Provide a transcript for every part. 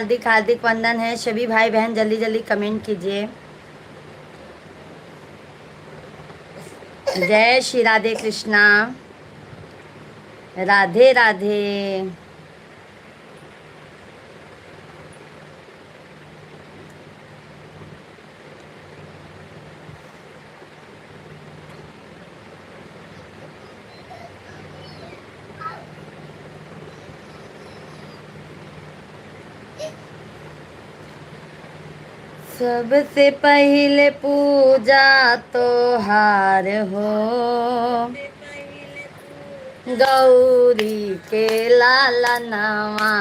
हार्दिक हार्दिक वंदन है। सभी भाई बहन जल्दी जल्दी कमेंट कीजिए। जय श्री राधे कृष्णा। राधे राधे। सबसे पहले पूजा तो हार हो, गौरी के लाला नवा।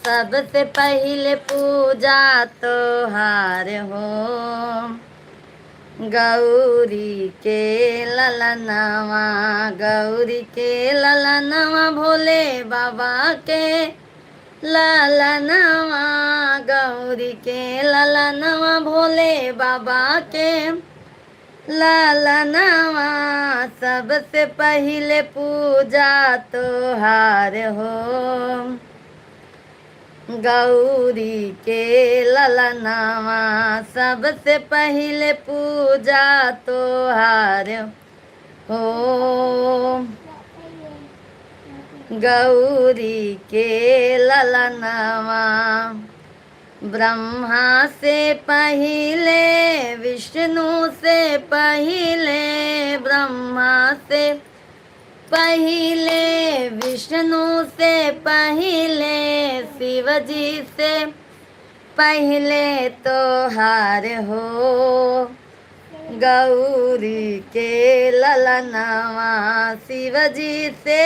सबसे पहले पूजा तो हार हो, गौरी के ललनवा। गौरी के ललनवा भोले बाबा के ललनवा। गौरी के ललनवा भोले बाबा के ललनवा। सबसे पहले पूजा तो हार हो, गौरी के ललनवा। सबसे पहले पूजा तो हार हो, गौरी के ललनवा। ब्रह्मा से पहले विष्णु से पहले, ब्रह्मा से पहले विष्णु से पहले, शिव जी से पहले तो हार हो, गौरी के ललनवा। शिव जी से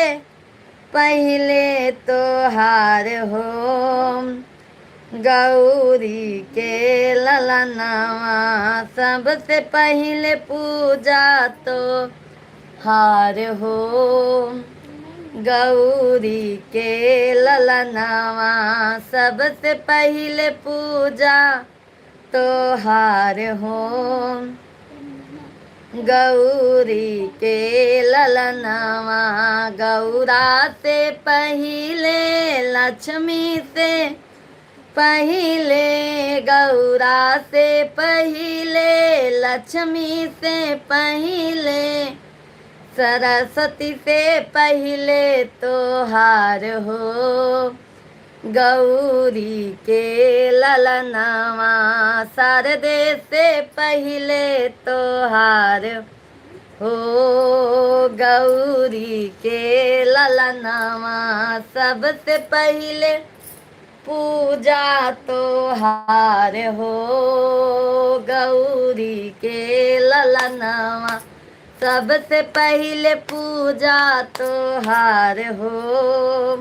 पहले तो हार हो, गौरी के ललनवा। सबसे पहले पूजा तो हार हो, गौरी के ललनवा। सबसे पहले पूजा तो हार हो, गौरी के ललनवा। गौरा से पहले लक्ष्मी से पहले, गौरा से पहले लक्ष्मी से पहले, सरस्वती से पहले तो हार हो, गौरी के ललनवा। शारदे से पहले तो हार हो, गौरी के ललनवा। सबसे पहले पूजा तो हार हो, गौरी के ललनवा। सबसे पहले पूजा तो हार हो,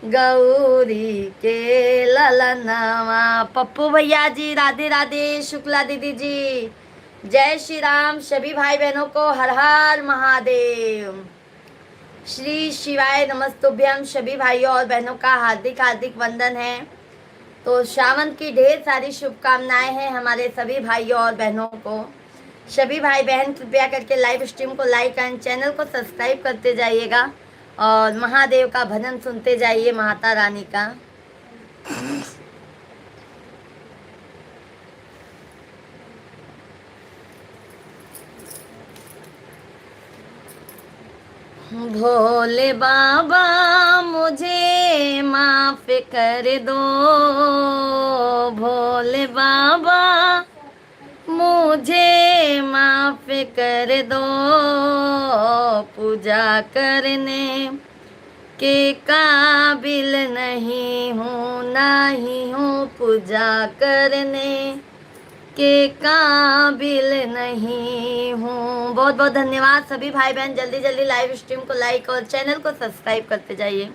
गौरी के ललनवा। पप्पू भैया जी राधे राधे। शुक्ला दीदी जी जय श्री राम। सभी भाई बहनों को हर हर महादेव। श्री शिवाय नमस्तुभ्यम। सभी भाइयों और बहनों का हार्दिक हार्दिक वंदन है। तो श्रावण की ढेर सारी शुभकामनाएं हैं हमारे सभी भाइयों और बहनों को। सभी भाई बहन कृपया करके लाइव स्ट्रीम को लाइक एंड चैनल को सब्सक्राइब करते जाइएगा और महादेव का भजन सुनते जाइए, माता रानी का। भोले बाबा मुझे माफ कर दो, भोले बाबा मुझे माफ कर दो। पूजा करने के काबिल नहीं हूँ, नहीं हूँ पूजा करने के काबिल नहीं हूँ। बहुत बहुत धन्यवाद सभी भाई बहन। जल्दी जल्दी लाइव स्ट्रीम को लाइक और चैनल को सब्सक्राइब करते जाइए।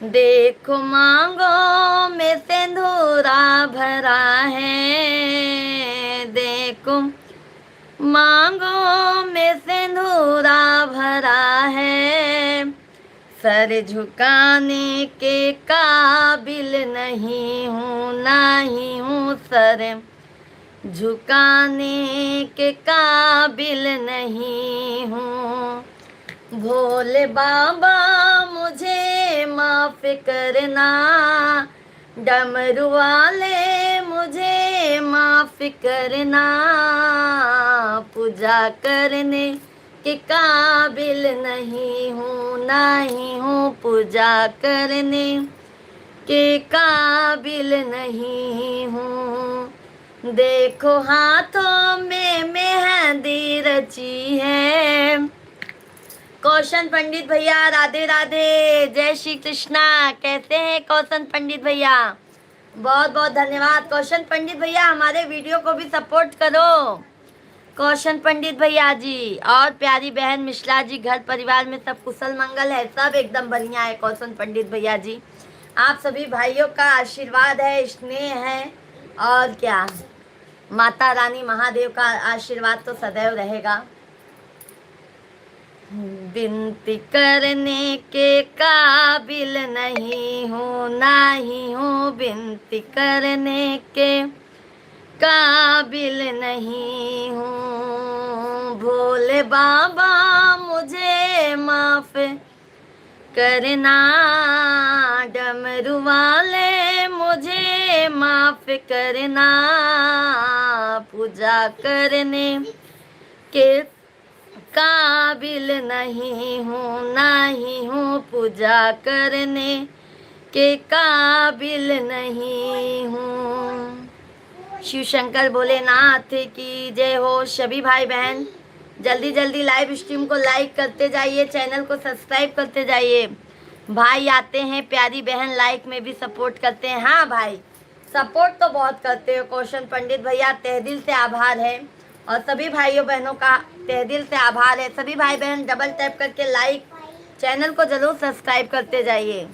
देखो मांगो में सिंदूरा भरा है, देखो मांगो में सिंदूरा भरा है। सर झुकाने के काबिल नहीं हूँ, नहीं हूँ सर झुकाने के काबिल नहीं हूँ। भोले बाबा मुझे माफ करना, डमरू वाले मुझे माफ करना, पूजा करने के काबिल नहीं हूँ, नहीं हूँ पूजा करने के काबिल नहीं हूँ। देखो हाथों में मेहंदी रची है। कौशन पंडित भैया राधे राधे, जय श्री कृष्णा। कैसे हैं कौशन पंडित भैया? बहुत बहुत धन्यवाद कौशन पंडित भैया, हमारे वीडियो को भी सपोर्ट करो कौशन पंडित भैया जी। और प्यारी बहन मिश्रा जी, घर परिवार में सब कुशल मंगल है? सब एकदम बढ़िया है कौशन पंडित भैया जी। आप सभी भाइयों का आशीर्वाद है, स्नेह है, और क्या, माता रानी महादेव का आशीर्वाद तो सदैव रहेगा। विनती करने के काबिल नहीं हूँ, नहीं हूँ विनती करने के काबिल नहीं हूँ। भोले बाबा मुझे माफ करना, डमरू वाले मुझे माफ करना, पूजा करने के काबिल नहीं हूँ, नहीं हूँ पूजा करने के काबिल नहीं हूँ। शिव शंकर भोलेनाथ की जय हो। सभी भाई बहन जल्दी जल्दी लाइव स्ट्रीम को लाइक करते जाइए, चैनल को सब्सक्राइब करते जाइए। भाई आते हैं, प्यारी बहन लाइक में भी सपोर्ट करते हैं। हाँ भाई, सपोर्ट तो बहुत करते हो कौशन पंडित भैया, तहे दिल से आभार है। और सभी भाइयों बहनों का तहे दिल से आभार है। सभी भाई बहन डबल टैप करके लाइक, चैनल को जरूर सब्सक्राइब करते जाइए।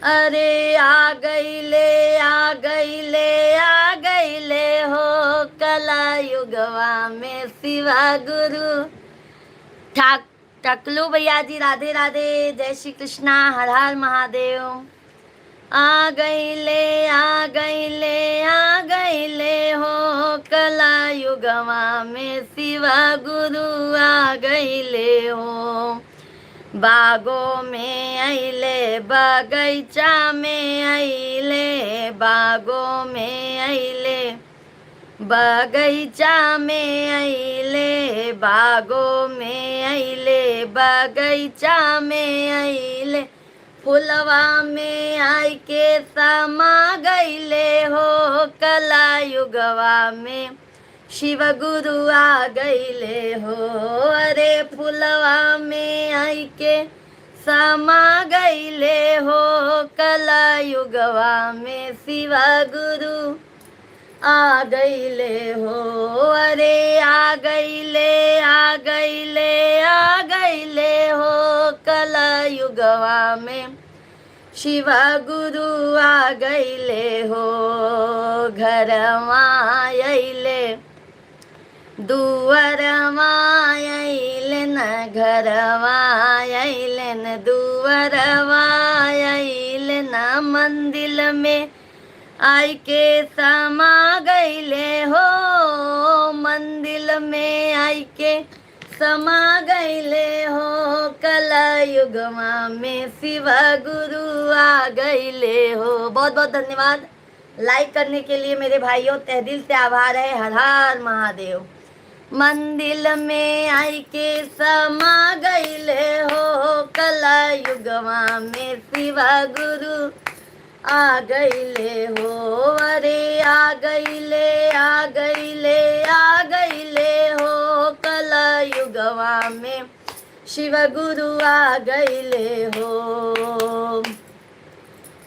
अरे आ गई ले, आ गई ले, आ गई ले हो कला युगवा में शिवा गुरु। ठाक टकलू भैया जी राधे राधे, जय श्री कृष्णा, हर हर महादेव। आ गई ले, आ गई ले, आ गई ले हो कला युगवा में शिवा गुरु आ गई ले हो। बागों में अइले, बगैचा में अइले, बागों में अइले, बगैचा में अइले, बागों में अइले, बगैचा में अइले, फुलवा में आई के समा गईले हो कला युगवा में शिव गुरु आ गईले हो। अरे फुलवा में आई के समा गईले हो कला युगवा में शिव गुरु आ गईले हो। अरे आ गईले, आ गईले, आ गईले हो कला युगवा में शिव गुरु आ गईले हो। घरवा अइले, दुअरवा अइले न, घरवा अइले न, दुअरवा अइले न, मंदिर में आई के समा गईले हो, मंदिर में आई के समा गईले हो कला युगमा में शिव गुरु आ गईले हो। बहुत बहुत धन्यवाद लाइक करने के लिए मेरे भाइयों, तहे दिल से आभार है। हर हर महादेव। मंदिर में आई के समा गईले हो कला युगमा में शिव गुरु आ गईले हो। अरे आ गईले, आ गईले, आ गईले हो कला युगवा में शिव गुरु आ गईले हो।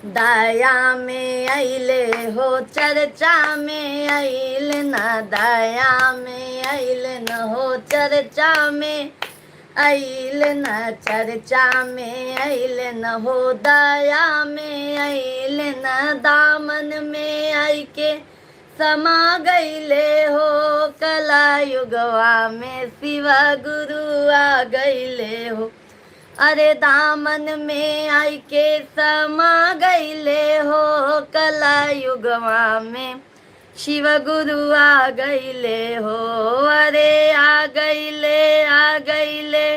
दया में अइले हो, चर्चा में अइले न, दया में अइले न हो, चर्चा में अइले न, चर्चा में अइले न हो, दया में अइले न, दामन में आई के समा गईले हो कला युगवा में शिव गुरु आ गईले हो। अरे दामन में आई के समा गईले हो कला युगवा में शिव गुरु आ गईले हो। अरे आ गईले, आ गईले,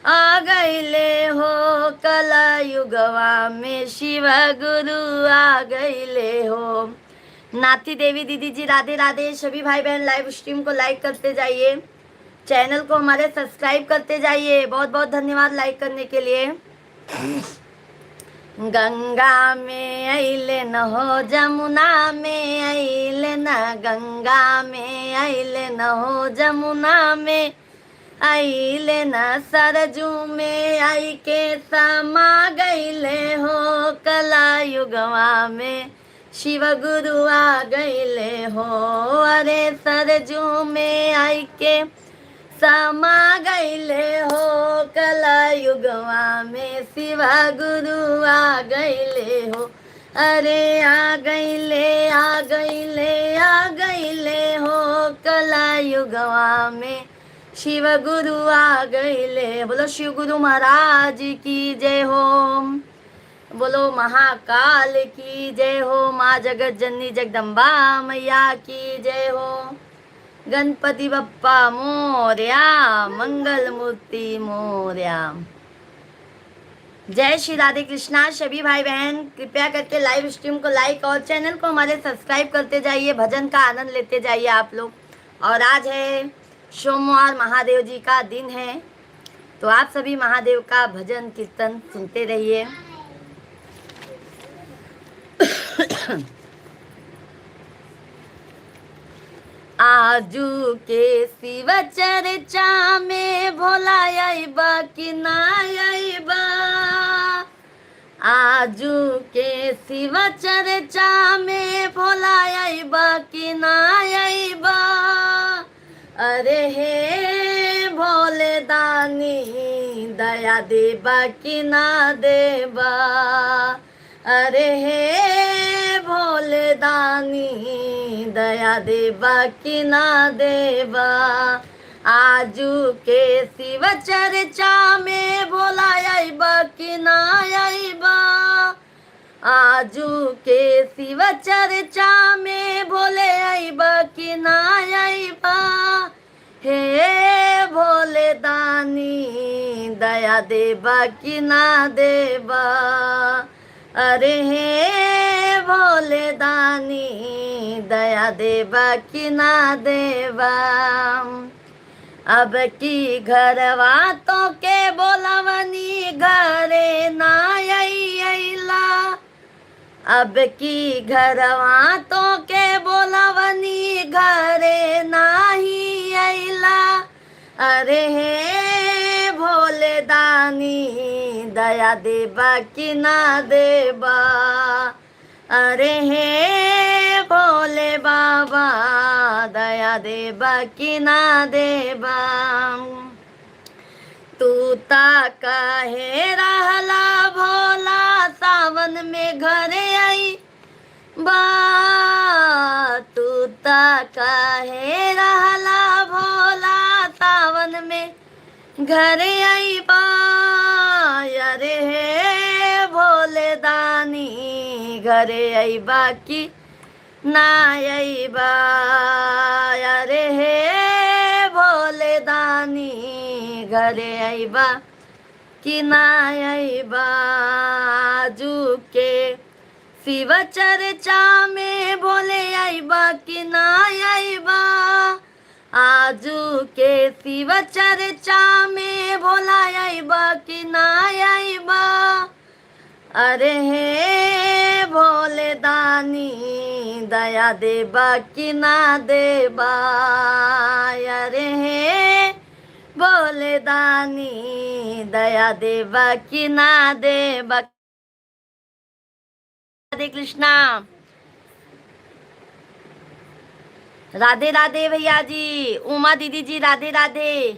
आ गईले हो कला युगवा में शिव गुरु आ गईले हो। नाती देवी दीदी जी राधे राधे। सभी भाई बहन लाइव स्ट्रीम को लाइक करते जाइए, चैनल को हमारे सब्सक्राइब करते जाइए। बहुत बहुत धन्यवाद लाइक करने के लिए। गंगा में अइले न हो, जमुना में अइले न, गंगा में अइले न हो, जमुना में अइले न, सरजू में आई के समा गईले हो कला युगवा में शिव गुरु आ गईले हो। अरे सरजू में आई के समा गईले हो कला युगवा में शिव गुरु आ गईले हो। अरे आ गईले आ गईले आ गईले हो कला युगवा में शिव गुरु आ गईले। बोलो शिव गुरु महाराज की जय हो, बोलो महाकाल की जय हो, माँ जगत जननी जगदम्बा मैया की जय हो। गणपति बप्पा मोरया, मंगल मूर्ति मोरया। जय श्री राधे कृष्णा। सभी भाई बहन कृपया करके लाइव स्ट्रीम को लाइक और चैनल को हमारे सब्सक्राइब करते जाइए, भजन का आनंद लेते जाइए आप लोग। और आज है सोमवार, महादेव जी का दिन है, तो आप सभी महादेव का भजन कीर्तन सुनते रहिए। आजू के शिव चर्चा में भोला आइबा कि ना आइबा, आजू के शिव चर्चा में भोला आइबा कि ना आइबा। अरे हे भोले दानी दया देबा कि ना देबा, अरे हे भोले दानी दया देबा कि ना देबा। आजू के शिव चर्चा में भोला आइबा कि ना आइबा, आजू के शिव चर्चा में भोले आइबा कि ना आइबा। हे भोले दानी दया देबा कि ना देबा, अरे हे भोले दानी दया देबा कि ना देबा। अब की घरवा तो के बोलावनी घरे ना अइला, अब की घरवा तो के बोलावनी घरे नाही अइला। अरे हे भोले दानी दया देबा कि ना देबा, अरे हे भोले बाबा दया देबा कि ना देबा। तू ता कहे रहला भोला सावन में घरे आई बा, तू ता कहे रहला भोला सावन में घरे आई बा। अरे हे भोले दानी घरे आई बा कि ना आई बा, अरे हे भोले दानी घरे आई बा कि ना आई बा। आजू के शिव चर्चा में भोले आई बा कि ना आई बा, आजू के शिव चर्चा में भोला आइबा कि ना आइबा। अरे हे भोले दानी दया देबा कि ना देबा, अरे हे भोले दानी दया देबा कि ना देबा। राधे कृष्णा। राधे राधे भैया जी, उमा दीदी जी राधे राधे।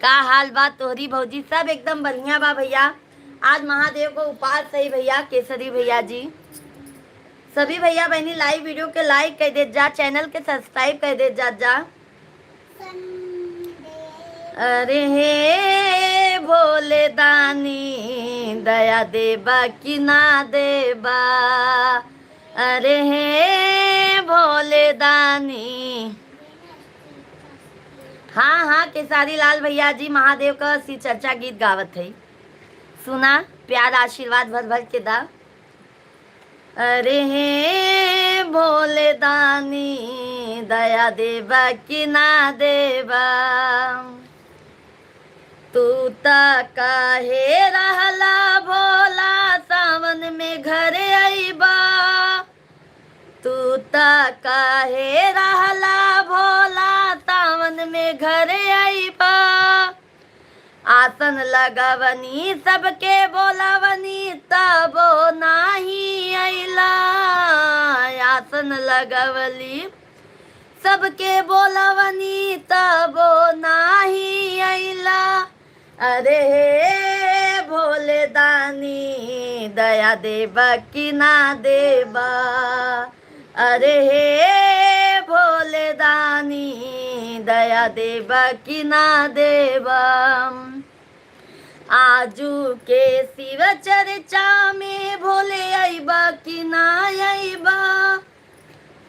का हाल बात तोहरी भौजी? सब एकदम बढ़िया बा भैया। आज महादेव को उपास सही भैया, केसरी भैया जी। सभी भैया बहनी लाइव वीडियो के लाइक कर दे जा, चैनल के सब्सक्राइब कर दे जा। अरे हे भोले दानी दया देबा कि ना देबा, अरे हे भोले दानी हाँ हाँ, केसारी लाल भैया जी महादेव का सी चर्चा गीत गावत है। सुना, प्यार आशीर्वाद भर भर के दा। अरे हे भोले दानी दया देवा कि ना देवा, तू ता काहे रहला भोला सावन में घर आईबा, तू ता काहे रहला भोला सावन में घर आईबा, आसन लगवनी सबके बोलावनी तबो नाही अइला, आसन लगवली सबके बोलावनी तबो नाही अइला। अरे हे भोले दानी दया देवा कि ना देवा, अरे हे भोले दानी दया देवा कि ना देवा, आजू के शिव चर्चा में भोले आईबा कि ना आईबा,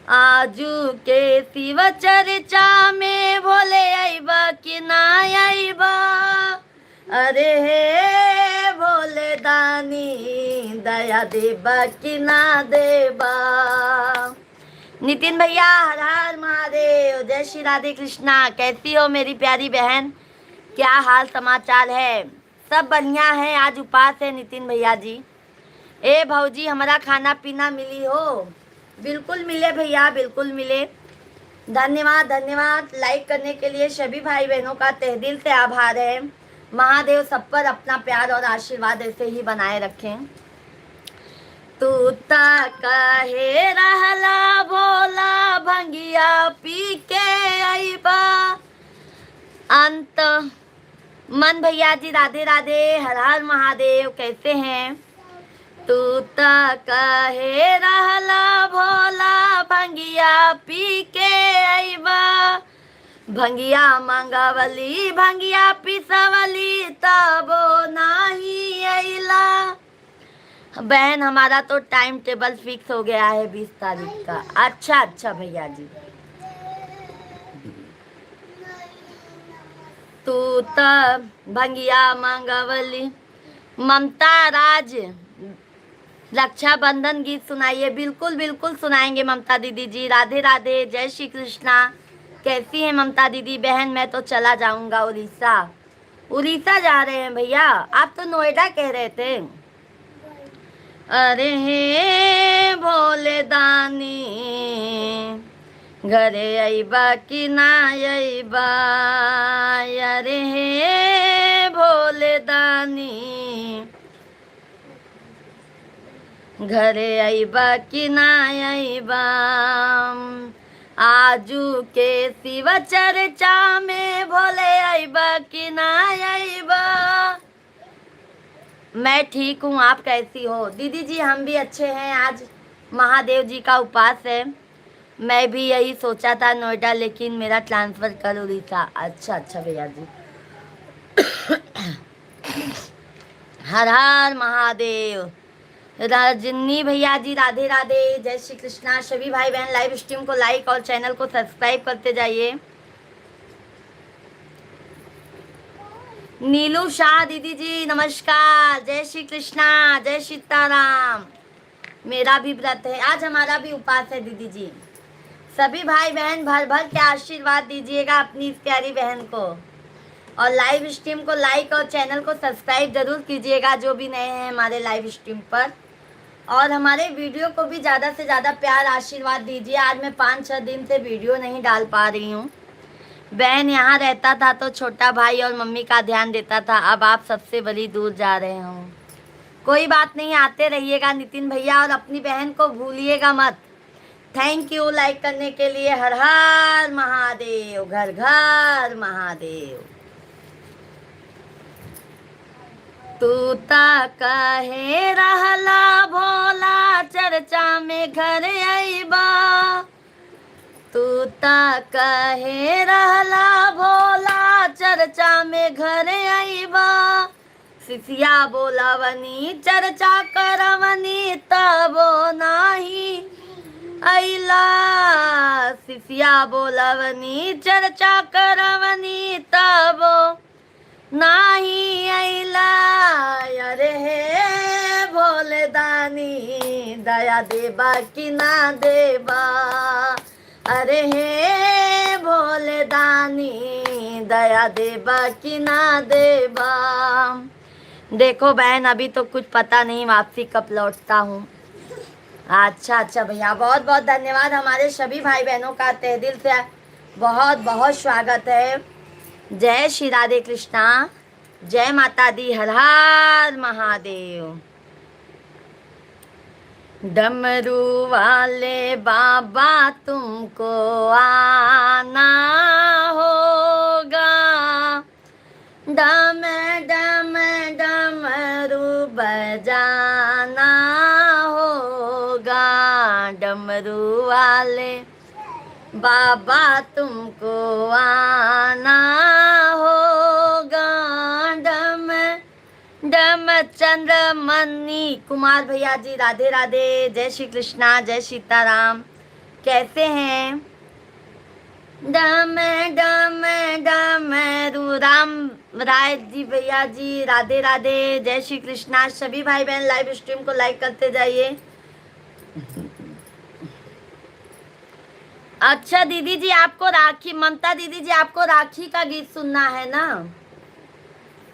आजू के शिव चर्चा में भोले आईबा कि ना आईबा, अरे हे भोले दानी दया देवा कि ना देवा। नितिन भैया हर हर महादेव, जय श्री राधे कृष्णा। कैसी हो मेरी प्यारी बहन, क्या हाल समाचार है? सब बढ़िया है। आज उपास है नितिन भैया जी। ए भौजी हमारा खाना पीना मिली हो? बिल्कुल मिले भैया, बिल्कुल मिले। धन्यवाद धन्यवाद। लाइक करने के लिए सभी भाई बहनों का तहे दिल से आभार है। महादेव सब पर अपना प्यार और आशीर्वाद ऐसे ही बनाए रखें। तू ता काहे रहला भोला भंगिया पी के आईबा, अंत मन भैया जी राधे राधे, हर हर महादेव। कैसे हैं? तू ता काहे रहला भोला भंगिया पी के आईबा, भंगिया मंगावली भंगिया पिसवली तबो नाही अइला। बहन हमारा तो टाइम टेबल फिक्स हो गया है 20 तारीख का। अच्छा अच्छा भैया जी। तू तब भंगिया मंगवली। ममता राज रक्षाबंधन गीत सुनाइए। बिल्कुल बिल्कुल सुनाएंगे ममता दीदी जी। राधे राधे, जय श्री कृष्णा। कैसी है ममता दीदी बहन? मैं तो चला जाऊंगा उड़ीसा। उड़ीसा जा रहे हैं भैया? आप तो नोएडा कह रहे थे। अरे हे भोले दानी घरे आईबा कि ना आईबा, अरे हे भोले दानी घरे आईबा कि ना आईबा, आजू के शिव चर्चा में भोले आईबा कि ना आईबा। मैं ठीक हूँ, आप कैसी हो? दीदी जी हम भी अच्छे हैं। आज महादेव जी का उपास है। मैं भी यही सोचा था नोएडा, लेकिन मेरा ट्रांसफ़र कर उड़ीसा। अच्छा अच्छा भैया जी। हर हर महादेव। रजनी भैया जी राधे राधे, जय श्री कृष्णा। सभी भाई बहन लाइव स्ट्रीम को लाइक और चैनल को सब्सक्राइब करते जाइए। नीलू शाह दीदी जी नमस्कार, जय श्री कृष्णा, जय सीताराम। मेरा भी व्रत है आज, हमारा भी उपास है दीदी जी। सभी भाई बहन भर भर के आशीर्वाद दीजिएगा अपनी इस प्यारी बहन को, और लाइव स्ट्रीम को लाइक और चैनल को सब्सक्राइब जरूर कीजिएगा जो भी नए हैं हमारे लाइव स्ट्रीम पर, और हमारे वीडियो को भी ज़्यादा से ज़्यादा प्यार आशीर्वाद दीजिए। आज मैं 5-6 दिन से वीडियो नहीं डाल पा रही हूँ। बहन यहाँ रहता था तो छोटा भाई और मम्मी का ध्यान देता था, अब आप सबसे बड़ी दूर जा रहे हो। कोई बात नहीं, आते रहिएगा नितिन भैया, और अपनी बहन को भूलिएगा मत। थैंक यू लाइक करने के लिए। हर हर महादेव, घर घर महादेव। तू ता कहे रहला भोला चर्चा में घर आईबा, तू ता कहे रहला भोला चर्चा में घर आईबा, सिसिया बोलावनी चर्चा करवनी तबो नाही अइला, शिष्या बोलवनी चर्चा करवनी तब नाही अइला। अरे हे भोले दानी दया देबा कि ना देबा। अरे हे भोले दानी दया देबा कि ना देबा। देखो बहन अभी तो कुछ पता नहीं वापसी कब लौटता हूँ। अच्छा भैया, बहुत बहुत धन्यवाद। हमारे सभी भाई बहनों का तहे दिल से बहुत बहुत स्वागत है। जय श्री राधे कृष्णा, जय माता दी, हर हर महादेव। डमरू वाले बाबा तुमको आना होगा। डम डम डमरू बजाना होगा। डमरू वाले बाबा तुमको आना होगा। डम डम चंद्रमणि कुमार भैया जी राधे राधे, जय श्री कृष्णा, जय सीताराम, कैसे हैं? डम डम डमरू राम राय जी भैया जी राधे राधे, जय श्री कृष्णा। सभी भाई बहन लाइव स्ट्रीम को लाइक करते जाइए। अच्छा दीदी जी, आपको राखी, ममता दीदी जी आपको राखी का गीत सुनना है ना?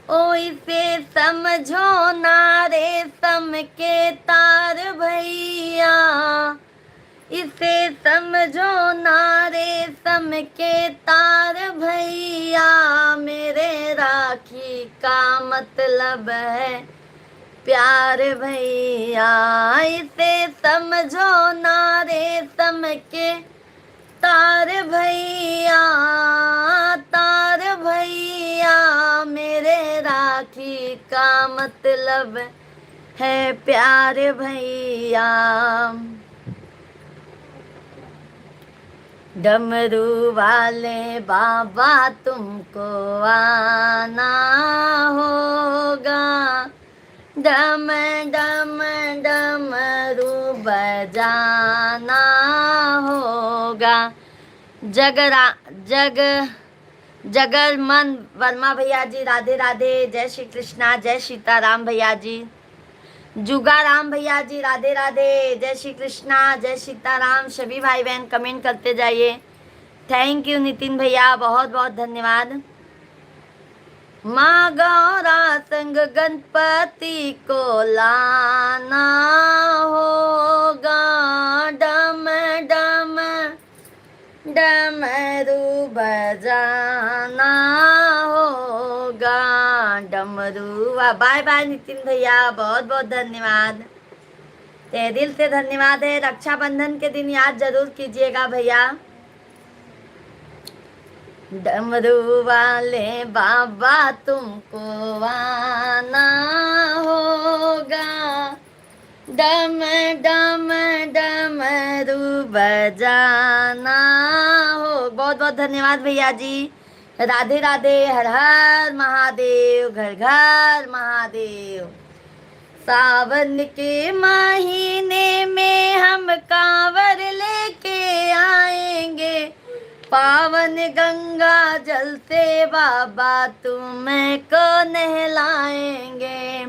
ओ इसे समझो ना रेशम के तार भैया, इसे समझो ना रेशम के तार भैया। मेरे राखी का मतलब है प्यार भैया। इसे समझो ना रेशम के तार भैया, तार भैया। मेरे राखी का मतलब है प्यार भैया। डमरू वाले बाबा तुमको आना होगा। डम डम डमरू बजाना होगा। जगरमन वर्मा भैया जी राधे राधे, जय श्री कृष्णा, जय सीताराम भैया जी। जुगाराम भैया जी राधे राधे, जय श्री कृष्णा, जय सीताराम। सभी भाई बहन कमेंट करते जाइए। थैंक यू नितिन भैया, बहुत बहुत धन्यवाद। माँ गौरा संग गणपति को लाना होगा। डम डम डमरू बजाना होगा। डमरू। बाय बाय नितिन भैया, बहुत बहुत धन्यवाद, तहे दिल से धन्यवाद है। रक्षाबंधन के दिन याद जरूर कीजिएगा भैया। डमरू वाले बाबा तुमको आना होगा। डम डम डमरू बजाना हो। बहुत बहुत धन्यवाद भैया जी, राधे राधे, हर हर महादेव, घर घर महादेव। सावन के महीने में हम कांवर लेके आएंगे, पावन गंगा जल से बाबा तुमको नहलाएंगे।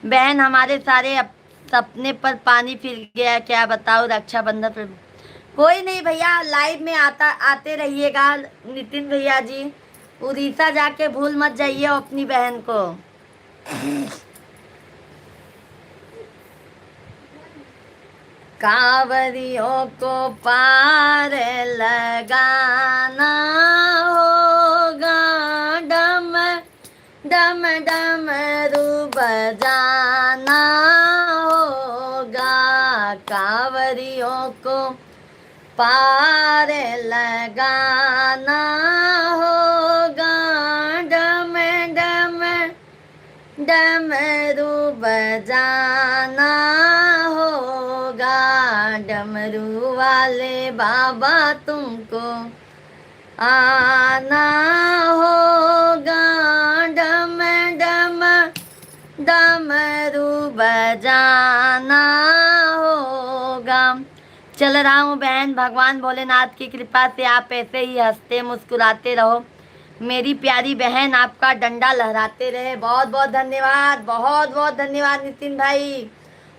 बहन हमारे सारे सपने पर पानी फिर गया, क्या बताओ रक्षाबंधन पर। कोई नहीं भैया, लाइव में आते रहिएगा। नितिन भैया जी, उड़ीसा जाके भूल मत जाइए अपनी बहन को। कांवरियों को पार लगाना होगा। डम डम डमरू बजाना होगा। कांवरियों को पार लगाना होगा। डम डम डमरू बजाना होगा। डमरू वाले बाबा तुमको आना होगा। डम डम डमरू बजाना होगा। चल रहा हूँ बहन, भगवान भोलेनाथ की कृपा से आप ऐसे ही हंसते मुस्कुराते रहो। मेरी प्यारी बहन आपका डंडा लहराते रहे। बहुत बहुत धन्यवाद, बहुत बहुत धन्यवाद नितिन भाई।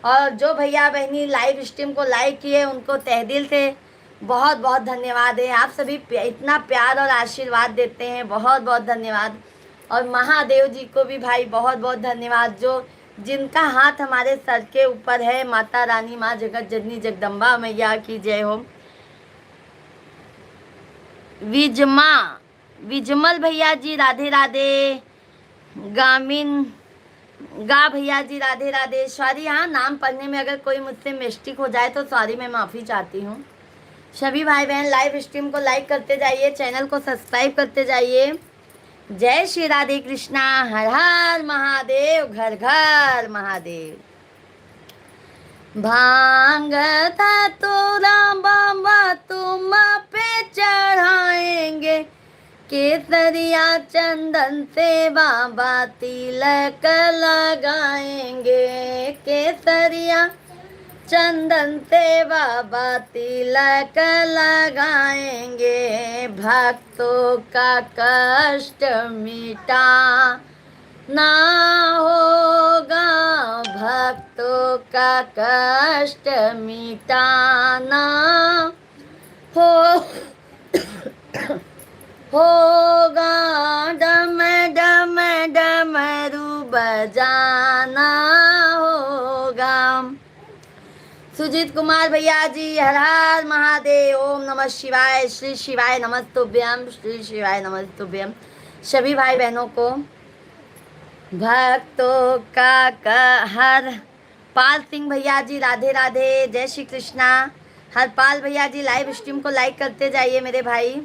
और जो भैया बहनी लाइव स्ट्रीम को लाइक किए उनको तहे दिल से बहुत बहुत धन्यवाद है। आप सभी इतना प्यार और आशीर्वाद देते हैं, बहुत बहुत धन्यवाद। और महादेव जी को भी भाई बहुत बहुत धन्यवाद, जो जिनका हाथ हमारे सर के ऊपर है। माता रानी माँ जगत जननी जगदम्बा मैया की जय हो। विजमल भैया जी राधे राधे। गामिन गा भैया जी राधे राधे। सॉरी, हाँ नाम पढ़ने में अगर कोई मुझसे मिस्टेक हो जाए तो सॉरी, मैं माफ़ी चाहती हूँ। सभी भाई बहन लाइव स्ट्रीम को लाइक करते जाइए, चैनल को सब्सक्राइब करते जाइए। जय श्री राधे कृष्णा, हर हर महादेव, घर घर महादेव। भांग धतूरा बाबा तुम पे चढ़ाएंगे, केसरिया चंदन से बाबा तिलक लगाएंगे। केसरिया चंदन से बाबा तिलक लगाएंगे। भक्तों का कष्ट मिटा ना होगा, भक्तों का कष्ट मिटाना होगा। डम डम डमरू बजाना होगा। सुजीत कुमार भैया जी हर हर महादेव। ओम नमः शिवाय, श्री शिवाय नमस्तुभ्यम, श्री शिवाय नमस्तुभ्यम। सभी भाई बहनों को भक्तों का हर पाल सिंह भैया जी राधे राधे, जय श्री कृष्णा। हरपाल भैया जी लाइव स्ट्रीम को लाइक करते जाइए मेरे भाई।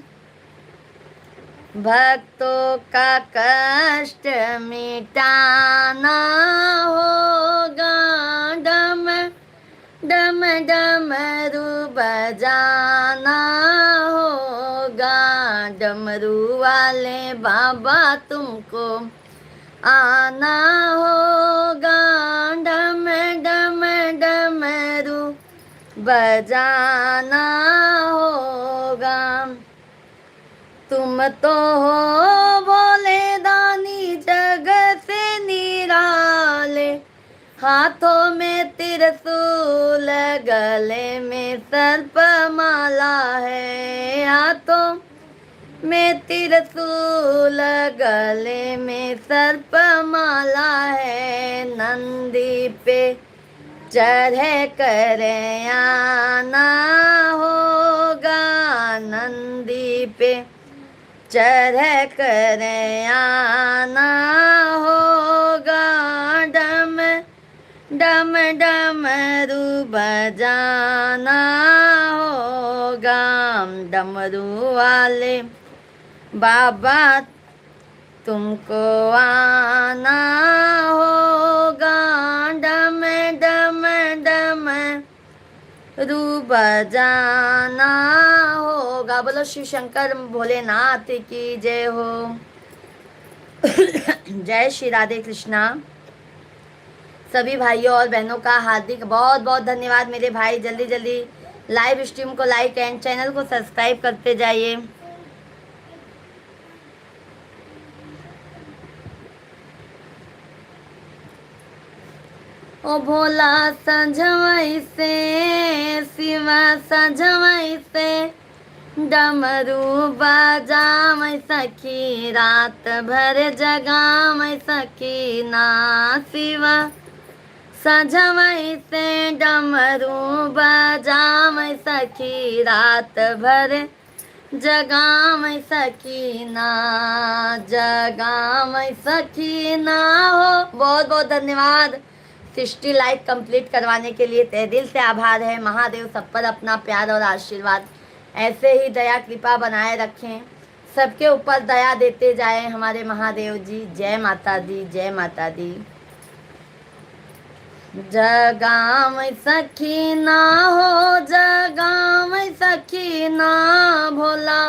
भक्तों का कष्ट मिटाना होगा, डम डम डमरू बजाना होगा। डमरू वाले बाबा तुमको आना होगा, डम डम डमरू बजाना होगा। तुम तो हो भोले दानी जग से निराले, हाथों में त्रिशूल गले में सर्प माला है। हाथों में त्रिशूल गले में सर्प माला है। नंदी पे चढ़े कर आना होगा, नंदी पे चढ़ कर आना होगा। डम डम डमरू बजाना होगा। डमरू वाले बाबा तुमको आना होगा, डम डम डम रू बजाना होगा। बोलो शिव शंकर भोलेनाथ की जय हो। जय श्री राधे कृष्णा। सभी भाइयों और बहनों का हार्दिक बहुत बहुत धन्यवाद मेरे भाई। जल्दी जल्दी लाइव स्ट्रीम को लाइक एंड चैनल को सब्सक्राइब करते जाइए। ओ भोला सजवई से, शिवा सजवई से, डमरू बजाम सखी, रात भर जगाम सखी ना। शिवा सजवई से डमरू बजाम सखी, रात भर जगाम सखी ना, जगाम सखी ना हो। बहुत बहुत धन्यवाद 60 लाइक कंप्लीट करवाने के लिए, तहे दिल से आभार है। महादेव सब पर अपना प्यार और आशीर्वाद ऐसे ही दया कृपा बनाए रखें, सबके ऊपर दया देते जाएं हमारे महादेव जी। जय माता दी, जय माता दी। जगाम सखी ना हो, जगाम सखी ना, भोला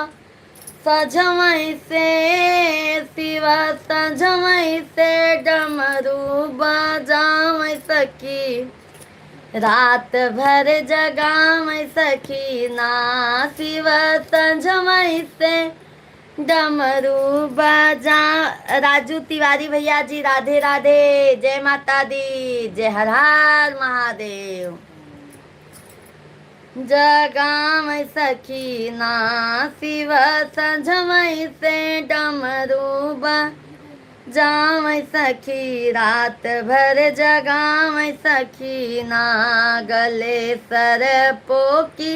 सजवई से, शिवा सजवई से, डमरू बजावई सखी, रात भर जगावै सखी ना शिव संझवै से डमरू बजा। राजू तिवारी भैया जी राधे राधे, जय माता दी, जय हर हर महादेव। जगावै सखी ना शिव संझवै से डमरू बजावै सखी रात भर जगावै सखी ना गले सरपो की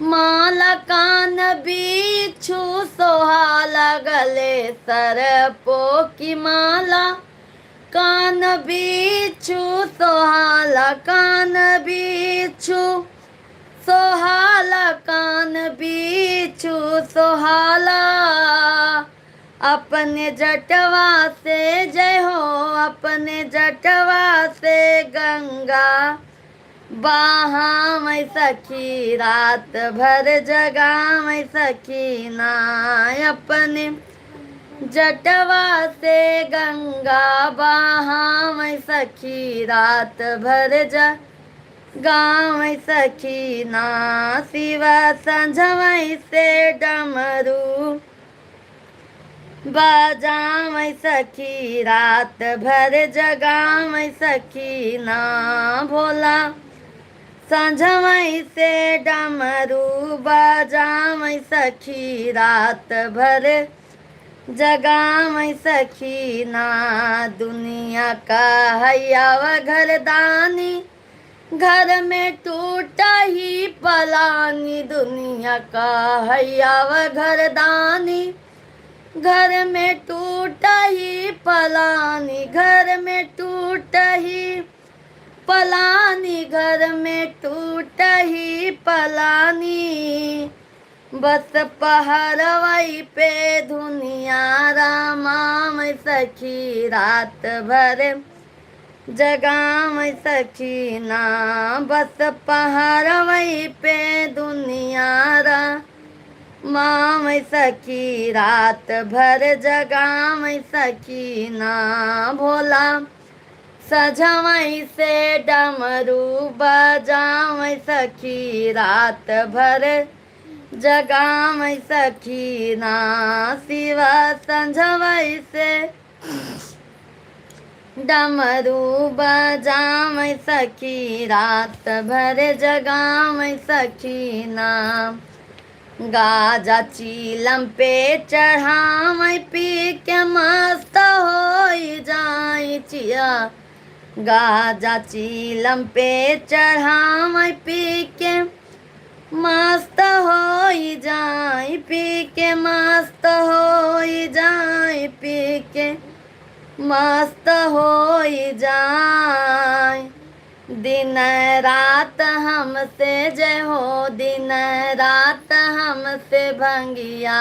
माला कान बिच्छू सोहाला गले सरपो की माला कान बिच्छू सोहाला कान बिच्छू सोहाला कान बिच्छू सोहाला। अपने जटवा से जय हो अपने जटवा से गंगा बहावै सखी रात भर जगावै सखी ना अपने जटवा से गंगा बहावै सखी रात भर जगावै सखी ना शिव संझवै से डमरू बजावै सखी रात भर जगावै सखी ना भोला संझवै से डमरू बजावै सखी रात भर जगावै सखी ना। दुनिया का हैयाव घरदानी घर में टूटा ही पलानी दुनिया का हैयाव घरदानी घर में टूटा ही पलानी घर में टूटा ही पलानी घर में टूटा ही पलानी। बस पहरवई पे दुनिया रामावै सखी रात भर जगावै सखी ना बस पहरवई पे दुनिया मावै सखी रात भर जगावै सखी ना भोला सझवै से डमरू बजावै सखी रात भर जगावै सखी ना शिव संझवै से डमरू बजावै सखी रात भर जगावै सखी ना। गाजा चीलम पे चढ़ावै पी के मस्त होई जाई चिया गाजा चीलम पे चढ़ावै पी के मस्त होई जाई पी के मस्त होई जाई पी के मस्त होई जाई। दिन रात हमसे जय हो दिन रात हमसे भंगिया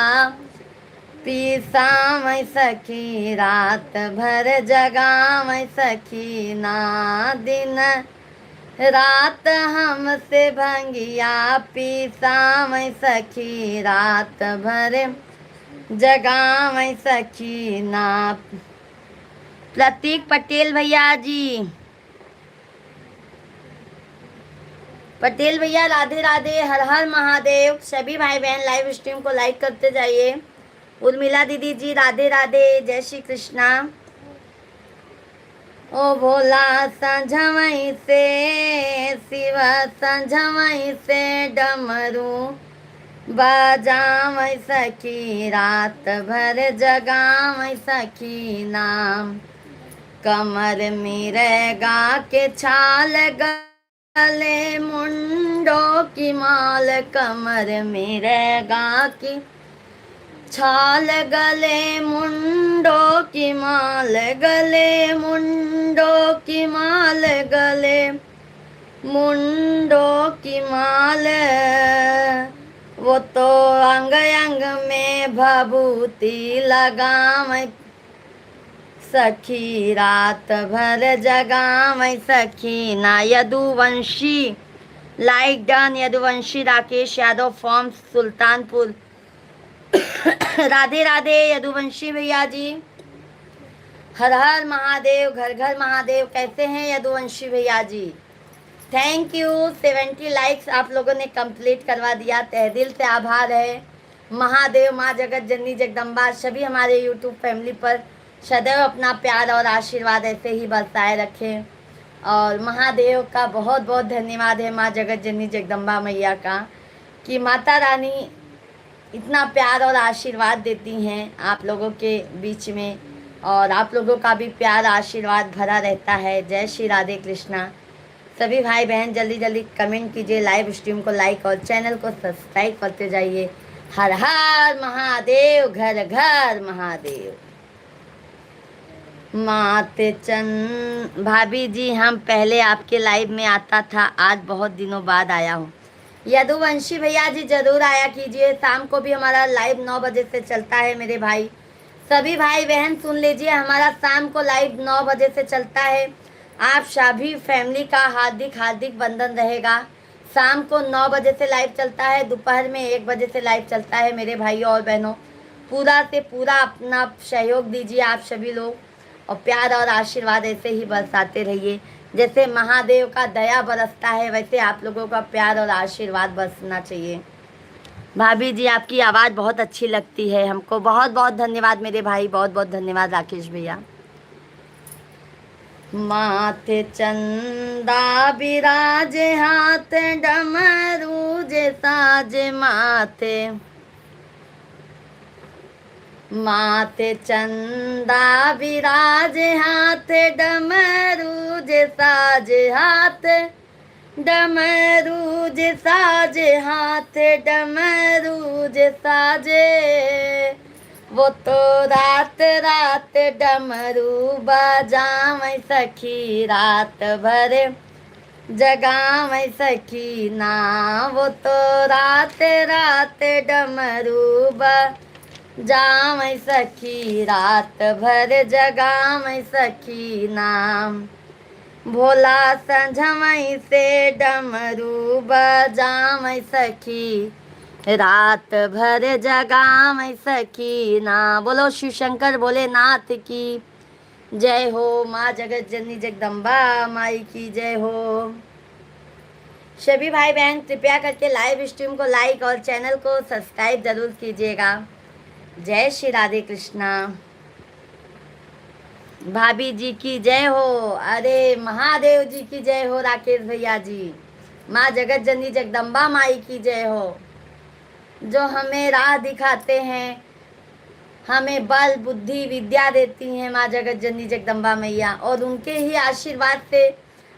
पीसावै सखी रात भर जगावै सखी ना दिन रात हमसे भंगिया पीसावै सखी रात भर जगावै सखी ना। प्रतीक पटेल भैया जी पटेल भैया राधे राधे, हर हर महादेव। सभी भाई बहन लाइव स्ट्रीम को लाइक करते जाइए। उर्मिला दीदी जी राधे राधे, जय श्री कृष्णा। ओ भोला संझवै से शिव संझवै से डमरू बजावै सखी रात भर जगावै सखी नाम। कमर मिरेगा के छाल गले मुंडो की माल कमर मिरेगा की छाल गले मुंडो की माल गले मुंडो की माल गले मुंडो की माल। वो तो अंग अंग में भभूति लगावै सखी रात भर जगावै सखी ना। Yaduvanshi like done, Yaduvanshi Rakesh Yadav form Sultanpur Radhe Radhe Yaduvanshi भैया जी, हर हर महादेव, घर घर महादेव। कैसे हैं यदुवंशी भैया जी? Thank you. 70 लाइक्स आप लोगों ने कंप्लीट करवा दिया, तहे दिल से आभार है। महादेव, माँ जगत जननी जगदम्बा सभी हमारे यूट्यूब फैमिली पर सदैव अपना प्यार और आशीर्वाद ऐसे ही बरसाए रखें। और महादेव का बहुत बहुत धन्यवाद है माँ जगत जननी जगदम्बा मैया का, कि माता रानी इतना प्यार और आशीर्वाद देती हैं आप लोगों के बीच में, और आप लोगों का भी प्यार आशीर्वाद भरा रहता है। जय श्री राधे कृष्णा। सभी भाई बहन जल्दी जल्दी कमेंट कीजिए, लाइव स्ट्रीम को लाइक और चैनल को सब्सक्राइब करते जाइए। हर हर महादेव, घर घर महादेव। माते चंद भाभी जी, हम पहले आपके लाइव में आता था, आज बहुत दिनों बाद आया हूँ। यदुवंशी भैया जी जरूर आया कीजिए, शाम को भी हमारा लाइव 9 बजे से चलता है मेरे भाई। सभी भाई बहन सुन लीजिए, हमारा शाम को लाइव 9 बजे से चलता है। आप सभी फैमिली का हार्दिक हार्दिक वंदन रहेगा। शाम को 9 बजे से लाइव चलता है, दोपहर में 1 बजे से लाइव चलता है मेरे भाइयों और बहनों। पूरा से पूरा अपना सहयोग दीजिए आप सभी लोग, और प्यार और आशीर्वाद ऐसे ही बरसाते रहिए। जैसे महादेव का दया बरसता है, वैसे आप लोगों का प्यार और आशीर्वाद बरसना चाहिए। भाभी जी आपकी आवाज़ बहुत अच्छी लगती है हमको। बहुत बहुत धन्यवाद मेरे भाई, बहुत बहुत धन्यवाद राकेश भैया। माथे चंदा बिराजे, हाथ डमरू जे साजे माथे। माथे चंदा बिराजे, हाथ डमरू जे साजे हाथ। डमरू जे साजे हाथ, डमरू जे साजे। वो तो रात रात डमरू बजावे सखी, रात भर जगावे सखी ना। वो तो रात रात डमरू बजावे सखी, रात भर जगावे सखी नाम। भोला संझमई से डमरू बजावे सखी, रात भर जगावे सखी ना। बोलो शिव शंकर भोलेनाथ की जय हो। माँ जगत जननी जगदम्बा माई की जय हो। सभी भाई बहन कृपया करके लाइव स्ट्रीम को लाइक और चैनल को सब्सक्राइब जरूर कीजिएगा। जय श्री राधे कृष्णा। भाभी जी की जय हो। अरे महादेव जी की जय हो। राकेश भैया जी, माँ जगत जननी जगदम्बा माई की जय हो, जो हमें राह दिखाते हैं, हमें बल बुद्धि विद्या देती हैं माँ जगत जननी जगदम्बा मैया। और उनके ही आशीर्वाद से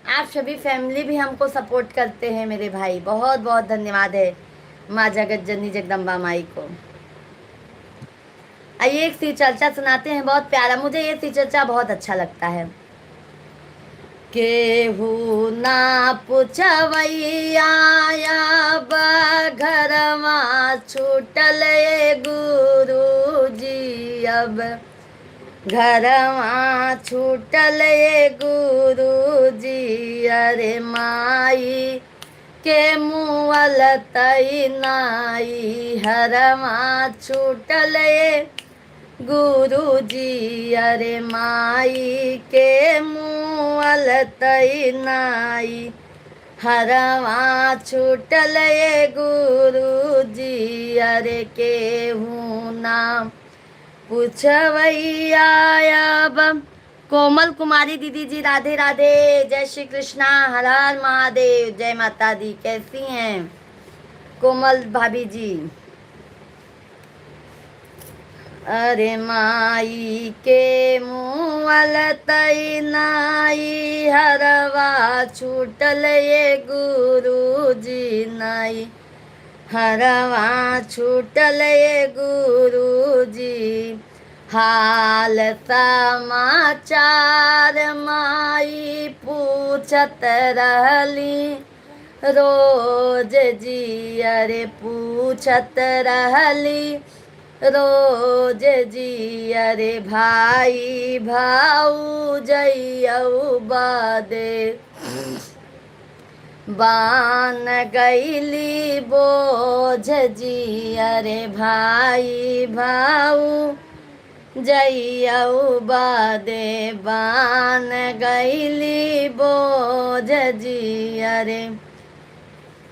आप सभी फैमिली भी हमको सपोर्ट करते हैं मेरे भाई। बहुत बहुत धन्यवाद है माँ जगत जननी जगदम्बा माई को। आइए एक सी चर्चा सुनाते हैं, बहुत प्यारा, मुझे ये सी चर्चा बहुत अच्छा लगता है। केहू ना पुछवैया घरवा छूटल गुरु जी, अब घरवा छूटल गुरु जी। अरे माई के मुअल तई नाई, हरवा छूटल गुरु जी। अरे माई के मुअल तई नाई, हरवा छूटल गुरु जी। अरे केहू नाम पूछवैया अब। कोमल कुमारी दीदी जी राधे राधे, जय श्री कृष्णा, हर हर महादेव, जय माता दी। कैसी हैं कोमल भाभी जी? अरे माई के मुअल तई नाई, हरवा छूटल गुरु जी नाई, हरवा छूटल गुरु जी। हाल समाचार माई पूछत रहली रोज जी। अरे पूछत रहली रोज जी। अरे भाई भाऊ जइयऊ बादे, बान गईली बोझ जी। अरे भाई भाऊ जइयऊ बदे बान गईली बोझ जियरे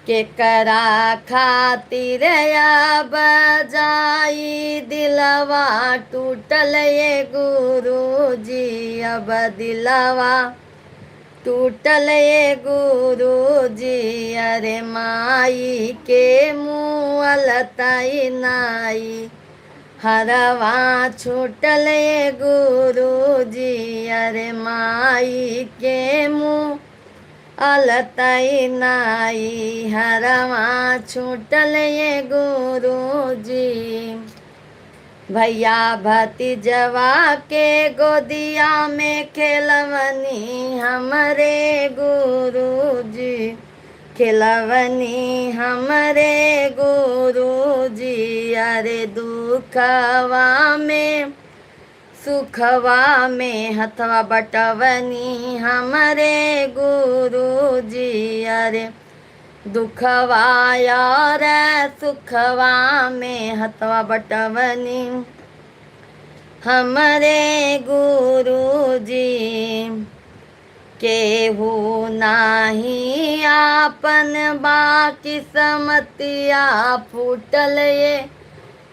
के करा खातिर अब जाई दिलवा टूटल ये गुरु जी अब दिलवा टूटल ये गुरु जी अरे माई के मुँह अलताई नाई हरवा छूटल ये गुरु जी अरे माई के मुँह अलताई नाई हरवा छूटल ये गुरु जी भैया भतीजवा के गोदिया में खेलवनी हमरे गुरु जी खेलवनी हमरे गुरु जी अरे दुखवा में सुखवा में हथवा बटवनी हमरे गुरु जी अरे दुखवा यार सुखवा में हथवा बटवनी हमरे गुरु जी केहू नाही आपन बाकी समतिया फूटल ये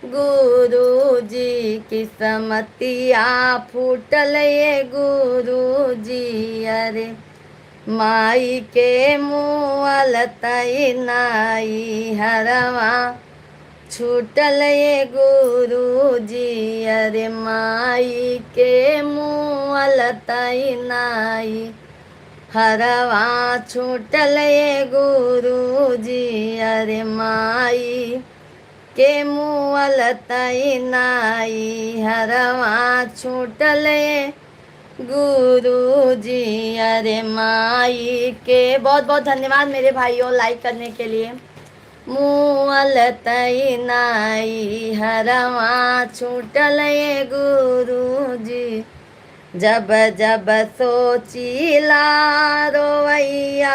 गुरु जी किस्मतिया फूटल ये गुरु जी अरे माई के मुँह अलताई नाई हरवा छूटल ये गुरु जी अरे माई के मुँह अलताई नाई हरवा छूटल ये गुरु जी अरे माई के मुँह अलताई नाई हरवा छूटल ये गुरु जी अरे माई के। बहुत बहुत धन्यवाद मेरे भाइयों लाइक करने के लिए। मुँह अलताई नाई हरवा छूटल ये गुरु जी जब जब सोचिला रोवैया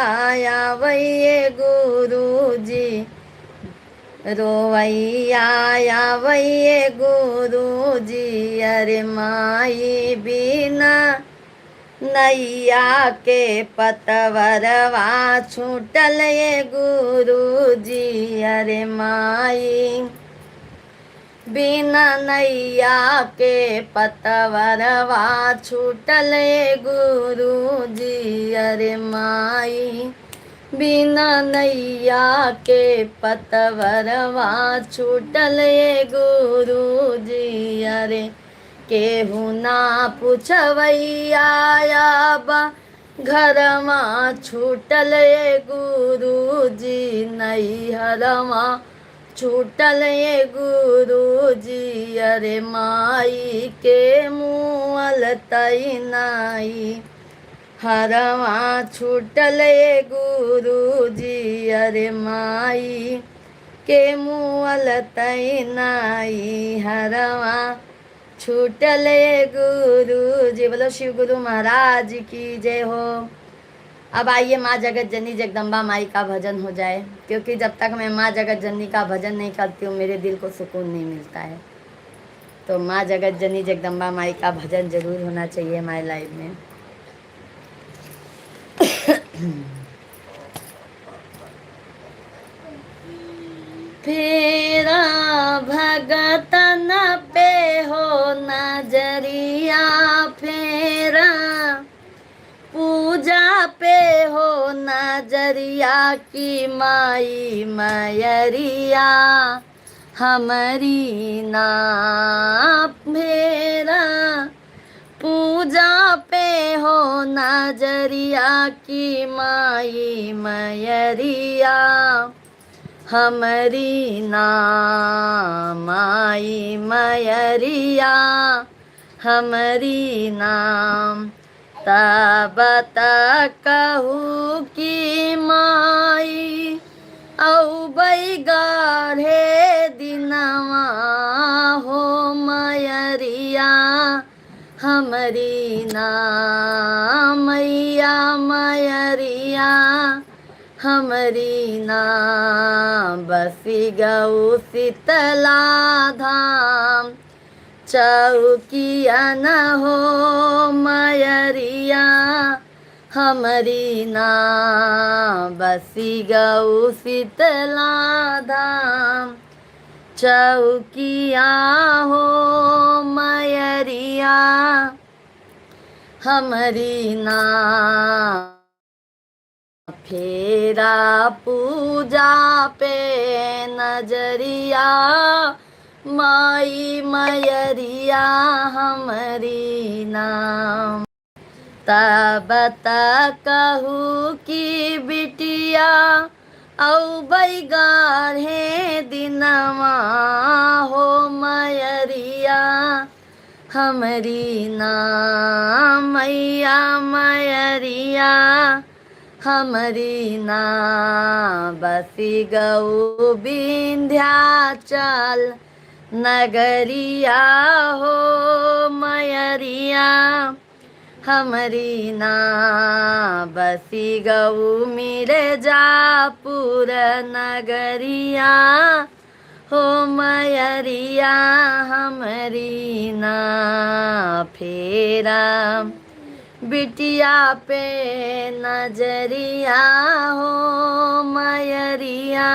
आवैये गुरु जी रोवैया आवैये गुरु जी अरे माई बिना नैया के पतवरवा छूटल ये गुरु जी अरे माई बिना नैया के पतवरवा छूटल ये गुरु जी अरे माई बिना नैया के पतवरवा छूटल ये गुरु जी अरे केहू ना पूछवैया बा घरवा छूटल ये गुरु जी नैहरवा छूटल ये गुरु जी अरे माई के मुँह अलताई नाई हरवा छूटल ये गुरु जी अरे माई के मुँह अलताई नाई हरवा छूटल ये गुरु जी। बोलो शिव गुरु महाराज की जय हो। अब आइए माँ जगत जननी जगदम्बा माई का भजन हो जाए, क्योंकि जब तक मैं माँ जगत जननी का भजन नहीं करती हूँ मेरे दिल को सुकून नहीं मिलता है। तो माँ जगत जननी जगदम्बा माई का भजन जरूर होना चाहिए हमारे लाइफ में। फेरा भगतन पे हो नजरिया फेरा पूजा पे हो नजरिया की माई मयरिया हमारी ना फेरा पूजा पे हो नजरिया की माई मयरिया हमारी ना माई मयरिया हमारी नाम तब तक कहू की माई औ बैगाढ़े दिनवा हो मयरिया हमारी नाम मैया मयरिया हमारी नाम बसी गऊ शीतला धाम चौकिया न हो मयरिया हमरी ना बसी गऊ शीतला धाम। चौकिया हो मयरिया हमरी ना फेरा पूजा पे नजरिया माई मयरिया हमरी नाम। तब कहू की बिटिया औ बैगारे दिनवा हो मयरिया हमरी नाम। मैया मयरिया हमरी ना बसी गऊ विंध्याचल नगरिया हो मयरिया हमरी ना बसी गऊ मिर्जापुर नगरिया हो मयरिया हमरी ना फेरा बिटिया पे नजरिया हो मयरिया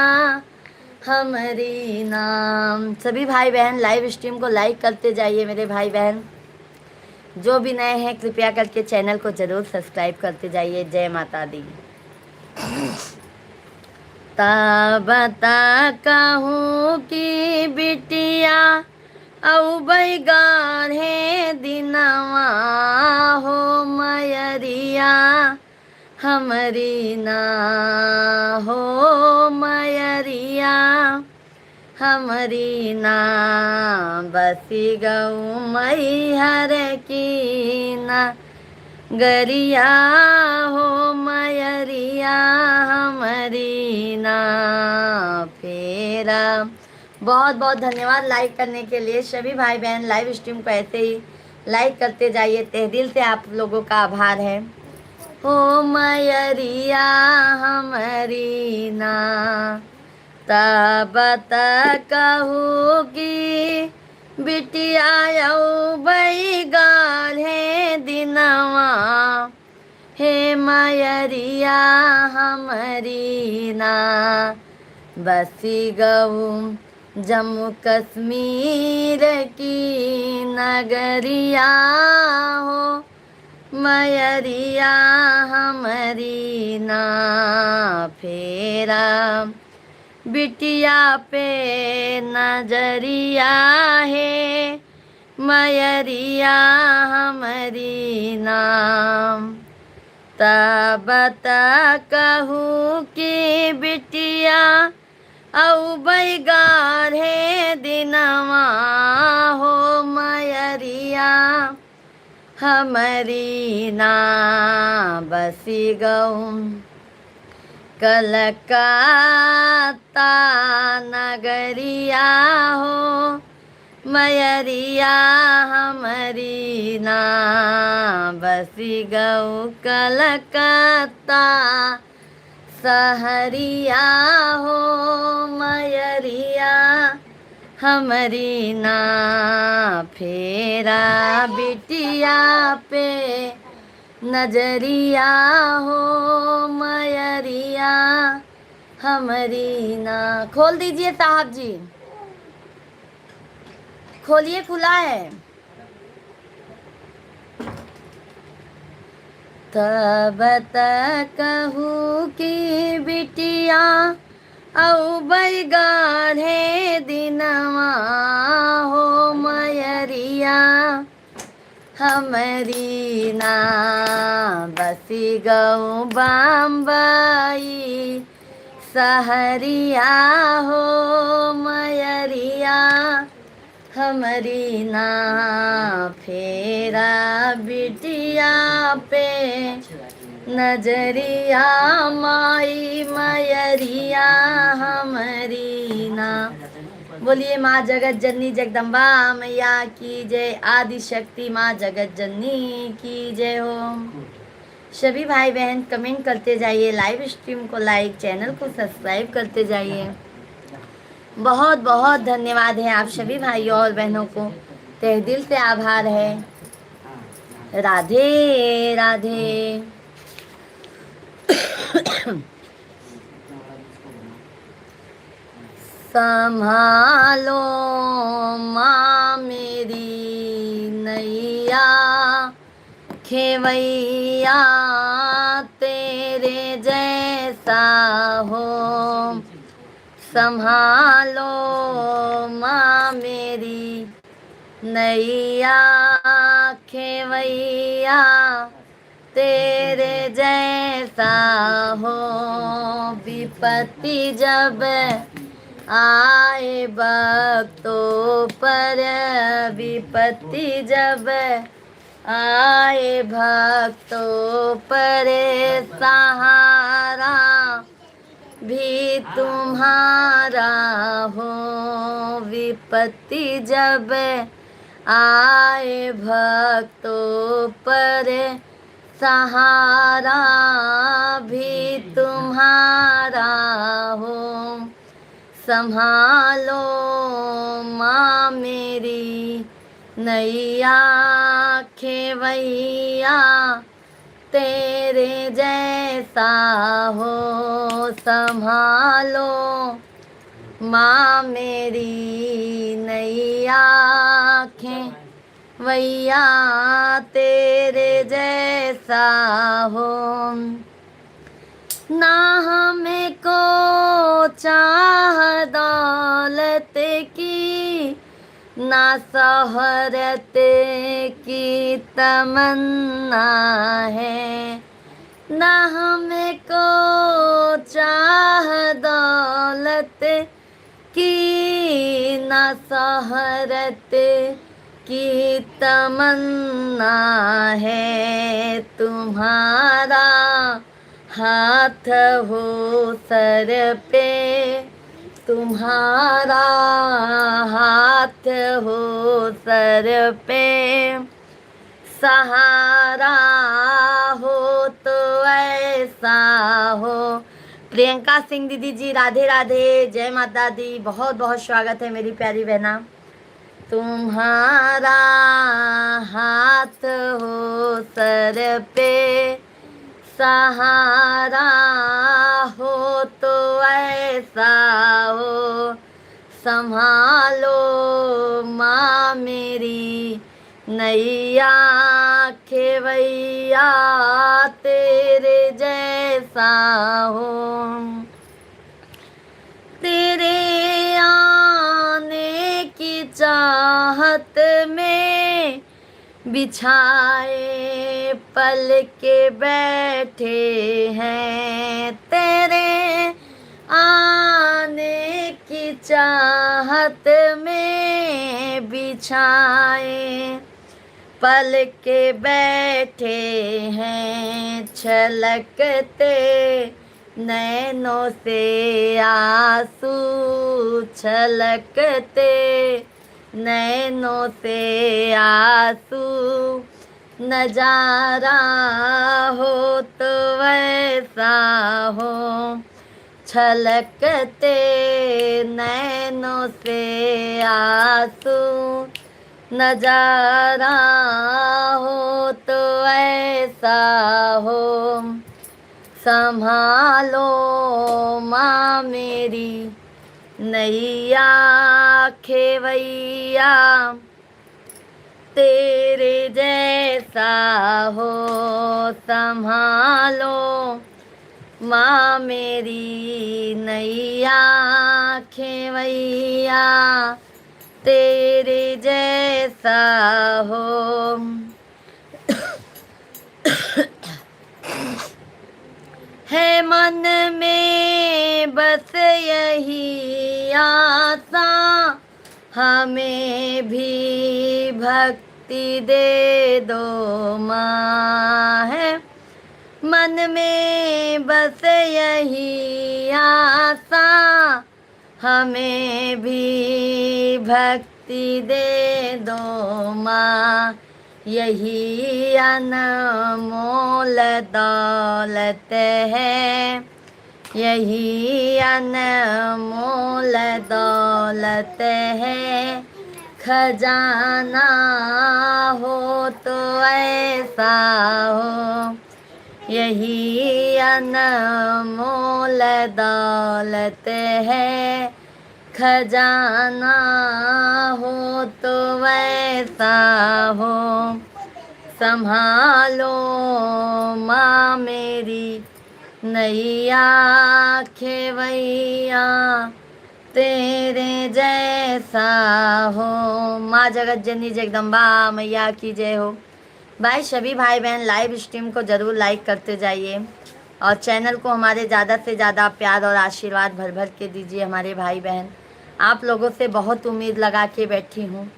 हमरी नाम। सभी भाई बहन लाइव स्ट्रीम को लाइक करते जाइए मेरे भाई बहन। जो भी नए हैं कृपया करके चैनल को जरूर सब्सक्राइब करते जाइए। जय माता दी। तब कहूँ कि बिटिया औ बैगारे दिनवा हो मयरिया हमरी ना हो मयरिया हमरी ना बसी गऊ मैहर की नगरिया हो मयरिया हमरी ना फेरा। बहुत बहुत धन्यवाद लाइक करने के लिए सभी भाई बहन। लाइव स्ट्रीम को ऐसे ही लाइक करते जाइए, तहे दिल से आप लोगों का आभार है। हो मयरिया हमरी ना तब कहू की बिटिया औ बैगारे दिनवा हे मयरिया हमरी ना बसी गऊ जम्मू कश्मीर की नगरिया हो मयरिया हमरी ना फेरा बिटिया पे नजरिया है मयरिया हमरी नाम। तब कहू की बिटिया औ बैगारे दिनवा हो मयरिया हमरी ना बसी गऊ कलकत्ता नगरिया हो मयरिया हमरी ना बसी गऊ कलकत्ता सहरिया हो मयरिया हमरी ना फेरा बिटिया पे नजरिया हो मयरिया हमरी ना। खोल दीजिए साहब जी, खोलिए, खुला है। तब कहू की बिटिया औ बैगारे दिनवा हो मयरिया हमरी ना बसी गऊ बम्बई सहरिया हो मयरिया हमरी ना फेरा बिटिया पे नजरिया माई मयरिया हमरी ना। बोलिए माँ जगत जननी जगदम्बा मैया की जय। आदि शक्ति माँ जगत जननी की जय हो। सभी भाई बहन कमेंट करते जाइए, लाइव स्ट्रीम को लाइक, चैनल को सब्सक्राइब करते जाइए। बहुत बहुत धन्यवाद है आप सभी भाइयों और बहनों को तहे दिल से आभार है। राधे राधे। संभालो माँ मेरी नैया, खेवैया तेरे जैसा हो। संभालो माँ मेरी नैया, खेवैया तेरे जैसा हो। विपत्ति जब आए भक्तों पर, विपत्ति जब आए भक्तों पर, सहारा भी तुम्हारा हो। विपत्ति जब आए भक्तों पर, सहारा भी तुम्हारा हो। संभालो माँ मेरी नैया, खेवैया तेरे जैसा हो। संभालो माँ मेरी नैया, खेवैया तेरे जैसा हो। ना हमें को चाह दौलत की, ना शोहरत की तमन्ना है। ना हमें को चाह दौलत की, ना शोहरत की तमन्ना है। तुम्हारा हाथ हो सर पे, तुम्हारा हाथ हो सर पे, सहारा हो तो ऐसा हो। प्रियंका सिंह दीदी जी राधे राधे, जय माता दी, बहुत बहुत स्वागत है मेरी प्यारी बहना। तुम्हारा हाथ हो सर पे, सहारा हो तो ऐसा हो। संभालो माँ मेरी नैया, खेवैया तेरे जैसा हो। तेरे आने की चाहत में बिछाए पल के बैठे हैं। तेरे आने की चाहत में बिछाए पल के बैठे हैं। छलकते नैनों से आंसू, छलकते नैनों से आंसू, नजारा हो तो वैसा हो। छलकते नैनों से आंसू, नजारा हो तो ऐसा हो। संभालो माँ मेरी नैया, खेवैया तेरे जैसा हो। संभालो माँ मेरी नैया, खेवैया तेरे जैसा हो। है मन में बस यही आशा, हमें भी भक्ति दे दो माँ। है मन में बस यही आशा, हमें भी भक्ति दे दो माँ। यही अनमोल दौलत है, यही अनमोल दौलत है। खजाना हो तो ऐसा हो, यही अनमोल दौलत है। खजाना हो तो वैसा हो, संभालो माँ मेरी नैया खेवैया, तेरे जैसा हो। माँ जगत जननी जगदम्बा मैया की जय हो। भाई सभी भाई बहन लाइव स्ट्रीम को ज़रूर लाइक करते जाइए और चैनल को हमारे ज़्यादा से ज़्यादा प्यार और आशीर्वाद भर भर के दीजिए हमारे भाई बहन। आप लोगों से बहुत उम्मीद लगा के बैठी हूँ।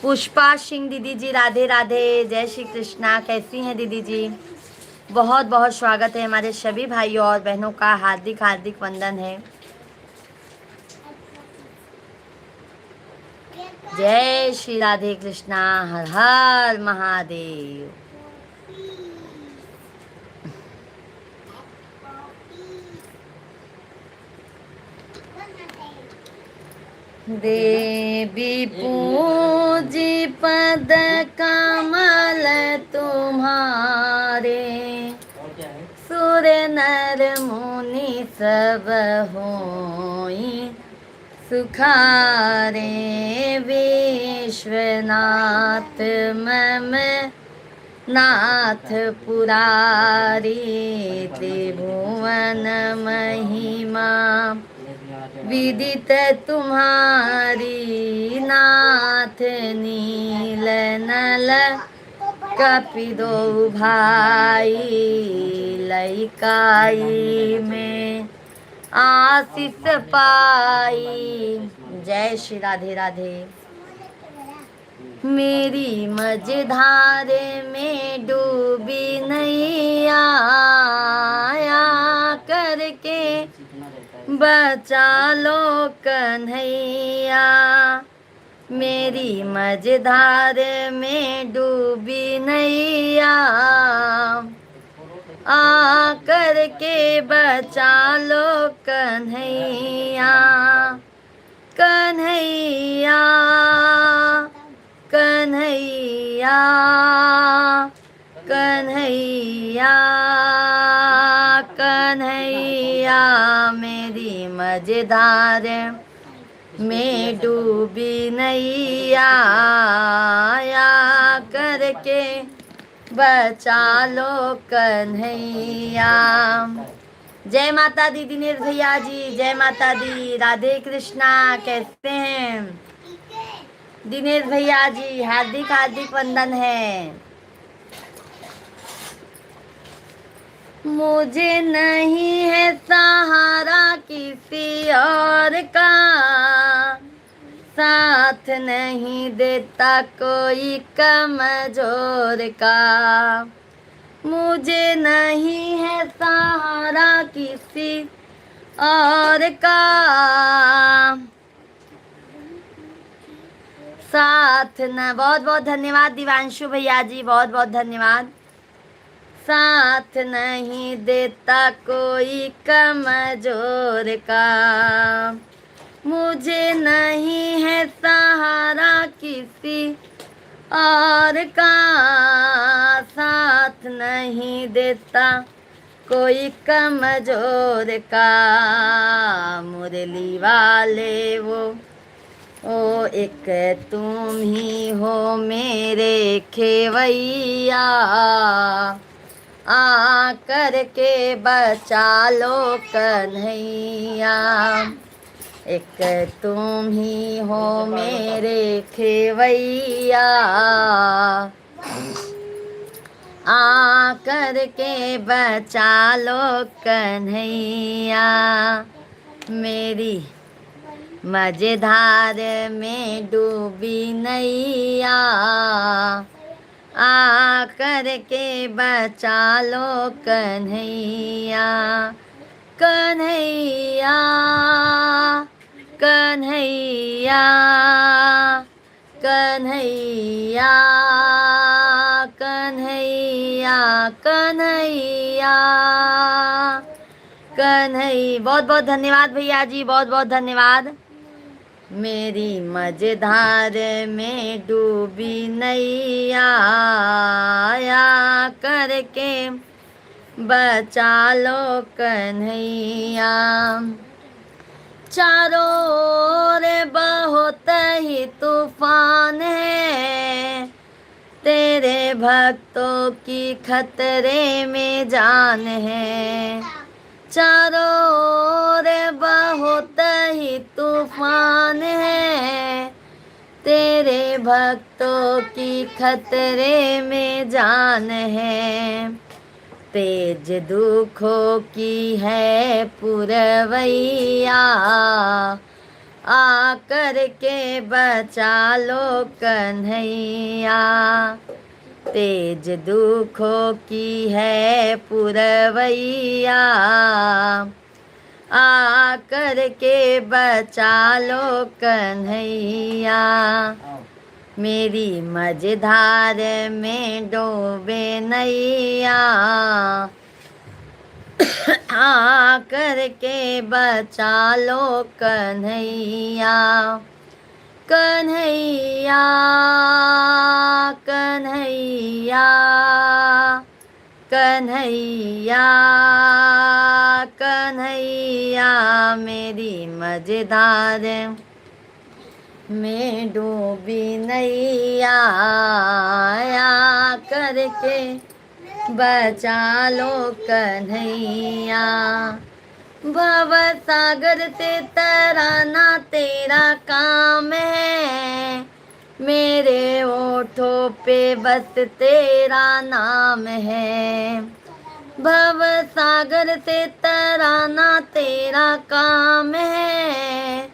पुष्पा सिंह दीदी जी राधे राधे, जय श्री कृष्णा। कैसी हैं दीदी जी? बहुत बहुत स्वागत है। हमारे सभी भाइयों और बहनों का हार्दिक हार्दिक वंदन है। जय श्री राधे कृष्णा, हर हर महादेव। देवी पूजी पद कमल तुम्हारे, सुर नर मुनि सब होई सुखारे। विश्वनाथ मम नाथ पुरारी, त्रिभुवन महिमा विदित तुम्हारी। नाथ नील नल कपिदो भाई, लइकाई में आशीष पाई। जय श्री राधे राधे। मेरी मझधार में डूबी नैया, करके बचा लो कन्हैया। मेरी मझधार में डूबी नैया, करके बचा लो कन्हैया। कन्हैया कन्हैया कन्हैया कन्हैया, मेरी मझधार में डूबी नैया, करके बचा लो कन्हैया। जय माता दी दिनेश भैया जी, जय माता दी। राधे कृष्णा। कैसे हैं दिनेश भैया जी? हार्दिक हार्दिक वंदन है। मुझे नहीं है सहारा किसी और का, साथ नहीं देता कोई कमजोर का। मुझे नहीं है सहारा किसी और का, साथ न। बहुत बहुत धन्यवाद दिवांशु भैया जी, बहुत बहुत धन्यवाद। साथ नहीं देता कोई कमजोर का, मुझे नहीं है सहारा किसी और का, साथ नहीं देता कोई कमजोर का। मुरली वाले वो ओ एक तुम ही हो मेरे खेवैया, कर के बचा लो कन्हैया। एक तुम ही हो मेरे खेवैया, कर के बचा लो कन्हैया। मेरी मझधार में डूबी नैया, करके बचा लो कन्हैया। कन्हैया कन्हैया कन्हैया कन्हैया कन्हैया कन्हैया। बहुत बहुत धन्यवाद भैया जी, बहुत बहुत धन्यवाद। मेरी मझधार में डूबी नैया आया करके बचा लो कन्हैया। चारों ओर बहुत ही तूफान है, तेरे भक्तों की खतरे में जान है। चारों ओर बहुत ही तूफान है, तेरे भक्तों की खतरे में जान है। तेज दुखों की है पुरवैया, आकर के बचा लो कन्हैया। तेज दुखों की है पुरवैया, आकर के बचा लो कन्हैया। मेरी मझधार में डूबे नैया, आकर के बचा लो कन्हैया। कन्हैया कन्हैया कन्हैया कन्हैया, मेरी मझधार में डूबी नैया आया करके बचा लो कन्हैया। भव सागर से तराना तेरा काम है, मेरे ओठों पे बस तेरा नाम है। भव सागर से तराना तेरा काम है,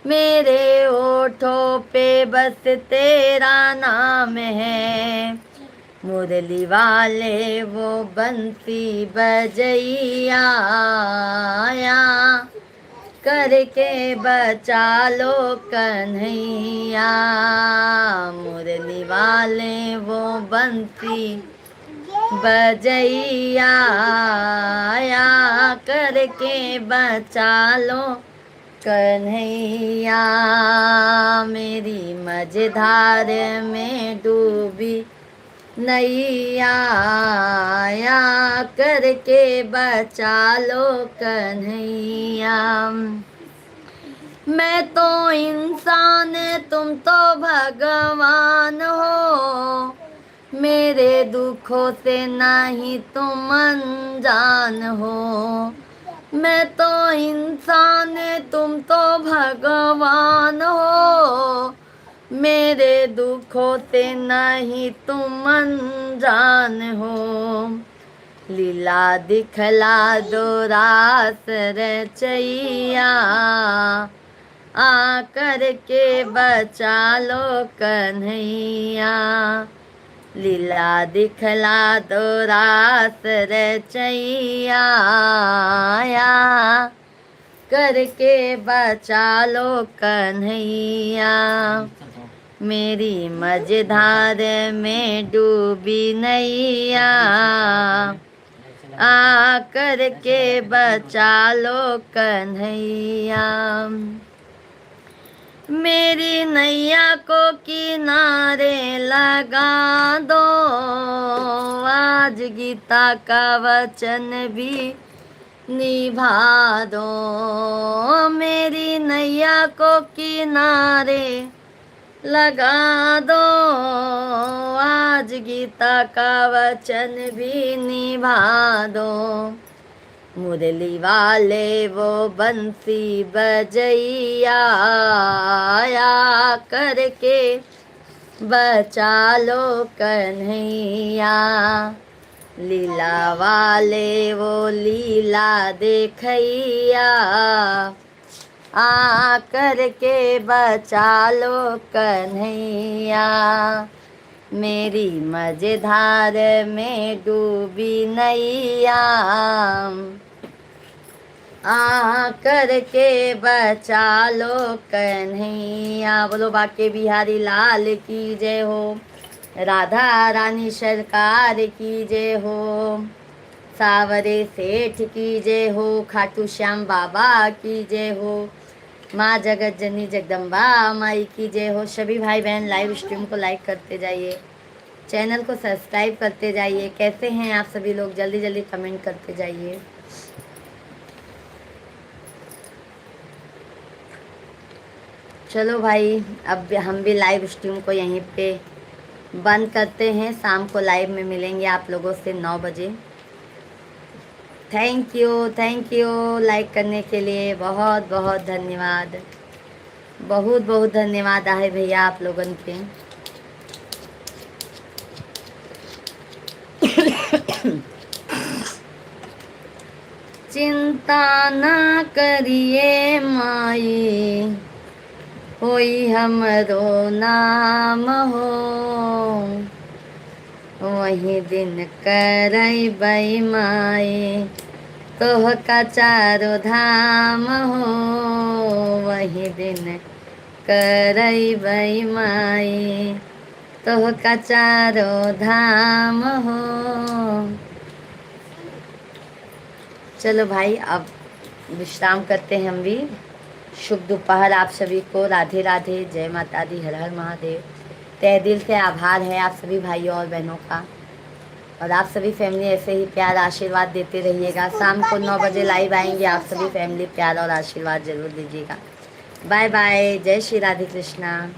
मेरे ओठों पे बस तेरा नाम है। मुरली वाले वो बंसी बजैया आया करके बचा लो कन्हैया। मुरली वाले वो बंसी बजैया आया करके बचा लो कन्हैया। मेरी मझधार में डूबी नैया आया करके बचा लो कन्हैया। मैं तो इंसान तुम तो भगवान हो, मेरे दुखों से नहीं तुम अनजान हो। मैं तो इंसान तुम तो भगवान हो, मेरे दुखों से नहीं तुम अनजान हो। लीला दिखला दो रास रचैया, आकर के बचा लो कन्हैया। लीला दिखला दो रास रचैया आया करके बचा लो कन्हैया। मेरी मझधार में डूबी नैया, आकर के बचा लो कन्हैया। मेरी नैया को किनारे लगा दो, आज गीता का वचन भी निभा दो। मेरी नैया को किनारे लगा दो, आज गीता का वचन भी निभा दो। मुरली वाले वो बंसी बजैया आया करके बचा लो कन्हैया। लीला वाले वो लीला देखैया, आकर के बचा लो कन्हैया। मेरी मझधार में डूबी नैया, आकर के बचा लो कन्हैया। बोलो बाके बिहारी लाल की जय हो, राधा रानी सरकार की जय हो, सावरे सेठ की जय हो, खाटू श्याम बाबा की जय हो, माँ जगत जननी जगदम्बा माई की जय हो। सभी भाई बहन लाइव स्ट्रीम को लाइक करते जाइए, चैनल को सब्सक्राइब करते जाइए। कैसे हैं आप सभी लोग, जल्दी जल्दी कमेंट करते जाइए। चलो भाई, अब हम भी लाइव स्ट्रीम को यहीं पे बंद करते हैं। शाम को लाइव में मिलेंगे आप लोगों से 9 बजे। थैंक यू लाइक करने के लिए, बहुत बहुत धन्यवाद। बहुत बहुत धन्यवाद आहे भैया आप लोगन के। चिंता ना करिए माई, होई हमरो नाम हो, वही दिन करई माई तोह का चारो धाम हो, वही दिन करई माई तोह का चारो धाम हो। चलो भाई, अब विश्राम करते हैं हम भी। शुभ दोपहर आप सभी को। राधे राधे, जय माता दी, हर हर महादेव। तहे दिल से आभार है आप सभी भाइयों और बहनों का, और आप सभी फैमिली ऐसे ही प्यार आशीर्वाद देते रहिएगा। शाम को 9 बजे लाइव आएंगे, आप सभी फैमिली प्यार और आशीर्वाद जरूर दीजिएगा। बाय बाय, जय श्री राधे कृष्णा।